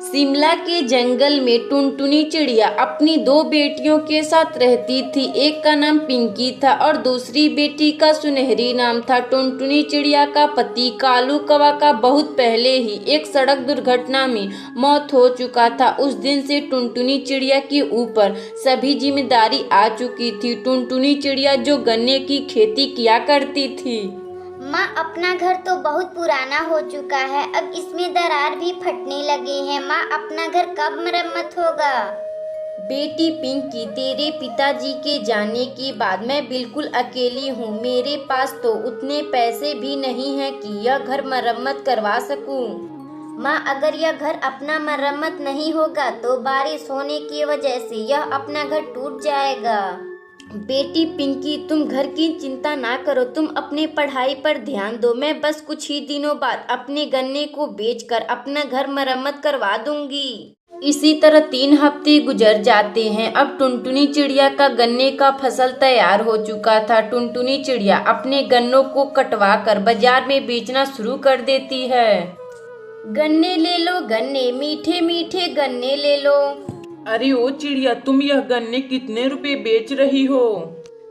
शिमला के जंगल में टुनटुनी चिड़िया अपनी दो बेटियों के साथ रहती थी। एक का नाम पिंकी था और दूसरी बेटी का सुनहरी नाम था। टुनटुनी चिड़िया का पति कालू कौवा का बहुत पहले ही एक सड़क दुर्घटना में मौत हो चुका था। उस दिन से टुनटुनी चिड़िया के ऊपर सभी जिम्मेदारी आ चुकी थी। टुनटुनी चिड़िया जो गन्ने की खेती किया करती थी। माँ, अपना घर तो बहुत पुराना हो चुका है, अब इसमें दरार भी फटने लगे हैं। माँ, अपना घर कब मरम्मत होगा? बेटी पिंकी, तेरे पिताजी के जाने के बाद मैं बिल्कुल अकेली हूँ। मेरे पास तो उतने पैसे भी नहीं हैं कि यह घर मरम्मत करवा सकूँ। माँ, अगर यह घर अपना मरम्मत नहीं होगा तो बारिश होने की वजह से यह अपना घर टूट जाएगा। बेटी पिंकी, तुम घर की चिंता ना करो, तुम अपने पढ़ाई पर ध्यान दो। मैं बस कुछ ही दिनों बाद अपने गन्ने को बेचकर अपना घर मरम्मत करवा दूंगी। इसी तरह 3 हफ्ते गुजर जाते हैं। अब टुनटुनी चिड़िया का गन्ने का फसल तैयार हो चुका था। टुनटुनी चिड़िया अपने गन्नों को कटवा कर बाजार में बेचना शुरू कर देती है। गन्ने ले लो गन्ने, मीठे मीठे गन्ने ले लो। अरे ओ चिड़िया, तुम यह गन्ने कितने रुपए बेच रही हो?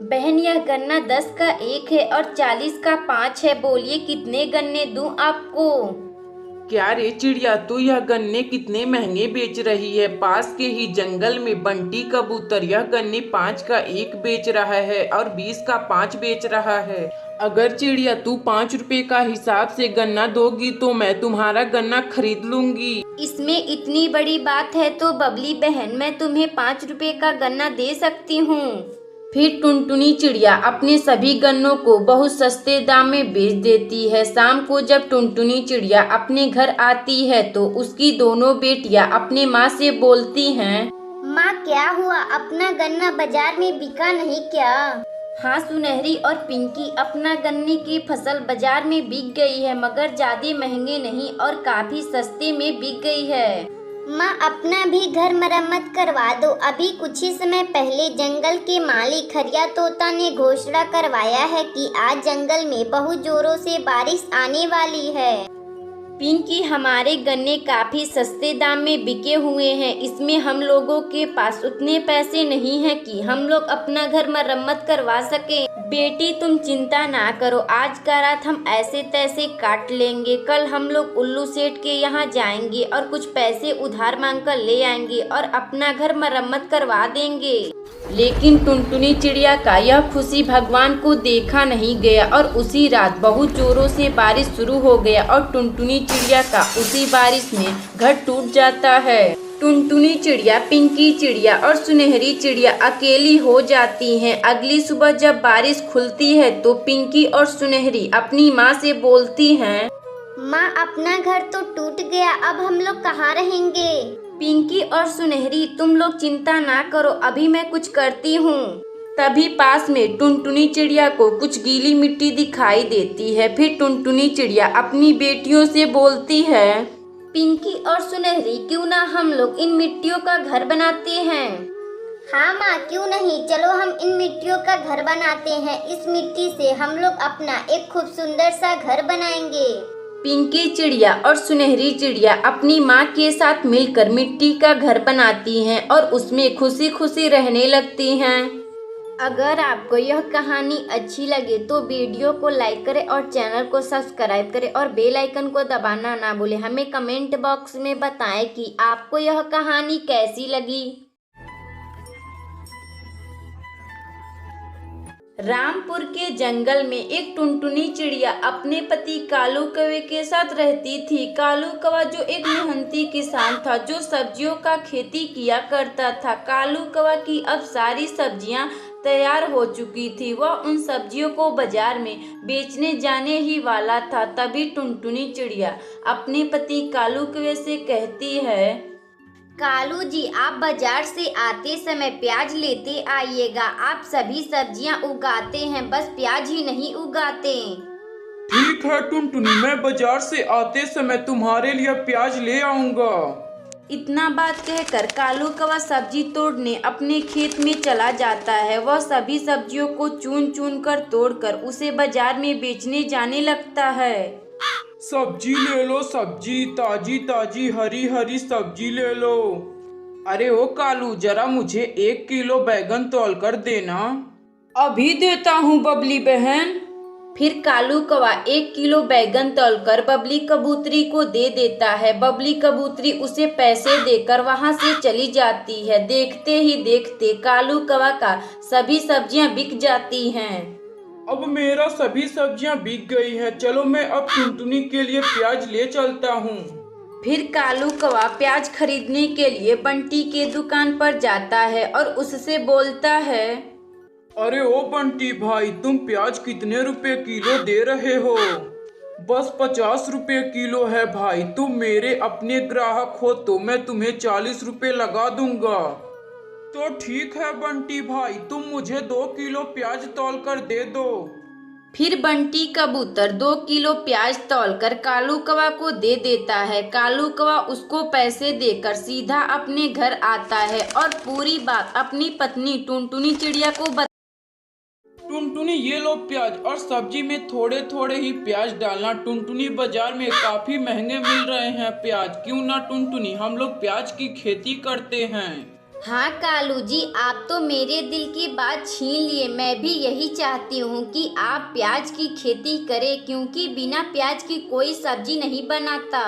बहन, यह गन्ना 10 का 1 है और 40 का 5 है। बोलिए कितने गन्ने दूं आपको? क्या रे चिड़िया, तू यह गन्ने कितने महंगे बेच रही है? पास के ही जंगल में बंटी कबूतर यह गन्ने 5 का 1 बेच रहा है और 20 का 5 बेच रहा है। अगर चिड़िया तू 5 रुपए का हिसाब से गन्ना दोगी तो मैं तुम्हारा गन्ना खरीद लूंगी। इसमें इतनी बड़ी बात है तो बबली बहन, मैं तुम्हें 5 रुपए का गन्ना दे सकती हूँ। फिर टुनटुनी चिड़िया अपने सभी गन्नों को बहुत सस्ते दाम में बेच देती है। शाम को जब टुनटुनी चिड़िया अपने घर आती है तो उसकी दोनों बेटियां अपने माँ से बोलती हैं, माँ, क्या हुआ? अपना गन्ना बाजार में बिका नहीं क्या? हाँ सुनहरी और पिंकी, अपना गन्ने की फसल बाजार में बिक गई है, मगर ज्यादा महंगे नहीं और काफी सस्ते में बिक गई है। माँ, अपना भी घर मरम्मत करवा दो। अभी कुछ ही समय पहले जंगल के मालिक हरिया तोता ने घोषणा करवाया है कि आज जंगल में बहुत जोरों से बारिश आने वाली है। पिंकी, हमारे गन्ने काफी सस्ते दाम में बिके हुए हैं। इसमें हम लोगों के पास उतने पैसे नहीं हैं कि हम लोग अपना घर मरम्मत करवा सके। बेटी, तुम चिंता ना करो, आज का रात हम ऐसे तैसे काट लेंगे। कल हम लोग उल्लू सेठ के यहाँ जाएंगे और कुछ पैसे उधार मांग कर ले आएंगे और अपना घर मरम्मत करवा देंगे। लेकिन टुनटुनी चिड़िया का यह खुशी भगवान को देखा नहीं गया और उसी रात बहुत जोरों से बारिश शुरू हो गया और टुनटुनी चिड़िया का उसी बारिश में घर टूट जाता है। टुनटुनी चिड़िया, पिंकी चिड़िया और सुनहरी चिड़िया अकेली हो जाती हैं। अगली सुबह जब बारिश खुलती है तो पिंकी और सुनहरी अपनी माँ से बोलती हैं, माँ, अपना घर तो टूट गया, अब हम लोग कहाँ रहेंगे? पिंकी और सुनहरी, तुम लोग चिंता ना करो, अभी मैं कुछ करती हूँ। तभी पास में टुनटुनी चिड़िया को कुछ गीली मिट्टी दिखाई देती है। फिर टुनटुनी चिड़िया अपनी बेटियों से बोलती है, पिंकी और सुनहरी, क्यों ना हम लोग इन मिट्टियों का घर बनाते हैं? हाँ माँ, क्यों नहीं, चलो हम इन मिट्टियों का घर बनाते हैं। इस मिट्टी से हम लोग अपना एक खूब सुंदर सा घर बनाएंगे। पिंकी चिड़िया और सुनहरी चिड़िया अपनी माँ के साथ मिलकर मिट्टी का घर बनाती हैं और उसमें खुशी खुशी रहने लगती हैं। अगर आपको यह कहानी अच्छी लगे तो वीडियो को लाइक करें और चैनल को सब्सक्राइब करें और बेल आइकन को दबाना ना भूलें। हमें कमेंट बॉक्स में बताएं कि आपको यह कहानी कैसी लगी। रामपुर के जंगल में एक टुनटुनी चिड़िया अपने पति कालू कौवे के साथ रहती थी। कालू कौवा जो एक मेहनती किसान था जो सब्जियों का खेती किया करता था। कालू कौवा की अब सारी सब्जियां तैयार हो चुकी थी। वह उन सब्जियों को बाजार में बेचने जाने ही वाला था। तभी टुनटुनी चिड़िया अपने पति कालू कौवे से कहती है, कालू जी, आप बाजार से आते समय प्याज लेते आइएगा। आप सभी सब्जियां उगाते हैं, बस प्याज ही नहीं उगाते। ठीक है टुनटुनी, मैं बाजार से आते समय तुम्हारे लिए प्याज ले आऊंगा। इतना बात कहकर कालू कौवा सब्जी तोड़ने अपने खेत में चला जाता है। वह सभी सब्जियों को चुन चुन कर तोड़कर उसे बाजार में बेचने जाने लगता है। सब्जी ले लो, सब्जी ताजी ताजी हरी हरी सब्जी ले लो। अरे ओ कालू, जरा मुझे 1 किलो बैगन तौल कर देना। अभी देता हूँ बबली बहन। फिर कालू कौवा 1 किलो बैगन तौलकर बबली कबूतरी को दे देता है। बबली कबूतरी उसे पैसे देकर वहां से चली जाती है। देखते ही देखते कालू कौवा का सभी सब्जियां बिक जाती हैं। अब मेरा सभी सब्जियां बिक गई है। चलो मैं अब टुनटुनी के लिए प्याज ले चलता हूँ। फिर कालू कौवा प्याज खरीदने के लिए बंटी के दुकान पर जाता है और उससे बोलता है, अरे ओ बंटी भाई, तुम प्याज कितने रुपए किलो दे रहे हो? बस 50 रुपए किलो है भाई। तुम मेरे अपने ग्राहक हो तो मैं तुम्हें 40 रुपए लगा दूंगा। तो ठीक है बंटी भाई, तुम मुझे 2 किलो प्याज तौल कर दे दो। फिर बंटी कबूतर 2 किलो प्याज तौलकर कालू कौवा को दे देता है। कालू कौवा उसको पैसे देकर सीधा अपने घर आता है और पूरी बात अपनी पत्नी टुनटुनी चिड़िया को टुनटुनी, ये लो प्याज, और सब्जी में थोड़े थोड़े ही प्याज डालना। टुनटुनी, बाजार में काफी महंगे मिल रहे हैं प्याज। क्यों ना टुनटुनी, हम लोग प्याज की खेती करते हैं। हाँ कालू जी, आप तो मेरे दिल की बात छीन लिए। मैं भी यही चाहती हूँ कि आप प्याज की खेती करें, क्योंकि बिना प्याज की कोई सब्जी नहीं बनाता।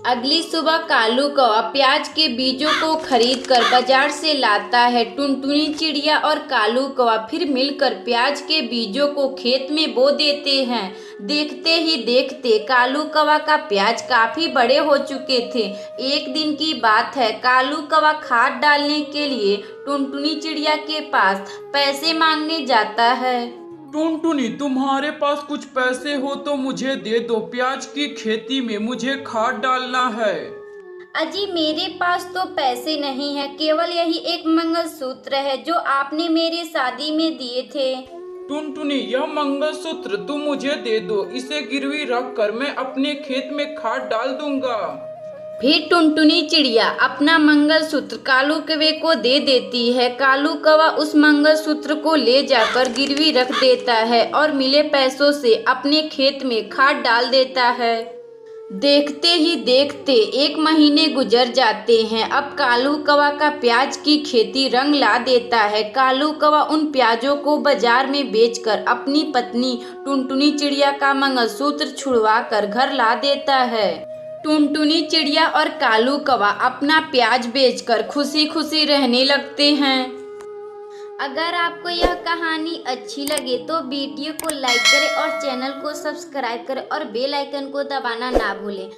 अगली सुबह कालू कौवा प्याज के बीजों को खरीदकर बाजार से लाता है। टुनटुनी चिड़िया और कालू कौवा फिर मिलकर प्याज के बीजों को खेत में बो देते हैं। देखते ही देखते कालू कौवा का प्याज काफी बड़े हो चुके थे। एक दिन की बात है, कालू कौवा खाद डालने के लिए टुनटुनी चिड़िया के पास पैसे मांगने जाता है। टुनटुनी, तुम्हारे पास कुछ पैसे हो तो मुझे दे दो। प्याज की खेती में मुझे खाद डालना है। अजी, मेरे पास तो पैसे नहीं है, केवल यही एक मंगलसूत्र है जो आपने मेरे शादी में दिए थे। टुनटुनी, यह मंगलसूत्र तुम मुझे दे दो। इसे गिरवी रख कर मैं अपने खेत में खाद डाल दूंगा। फिर टुनटुनी चिड़िया अपना मंगलसूत्र कालू कौवे को दे देती है। कालू कौवा उस मंगलसूत्र को ले जाकर गिरवी रख देता है और मिले पैसों से अपने खेत में खाद डाल देता है। देखते ही देखते 1 महीने गुजर जाते हैं। अब कालू कौवा का प्याज की खेती रंग ला देता है। कालू कौवा उन प्याजों को बाजार में बेचकर अपनी पत्नी टुनटुनी चिड़िया का मंगलसूत्र छुड़वा कर घर ला देता है। टुनटुनी चिड़िया और कालू कौवा अपना प्याज बेचकर खुशी खुशी रहने लगते हैं। अगर आपको यह कहानी अच्छी लगे तो वीडियो को लाइक करें और चैनल को सब्सक्राइब करें और बेल आइकन को दबाना ना भूलें।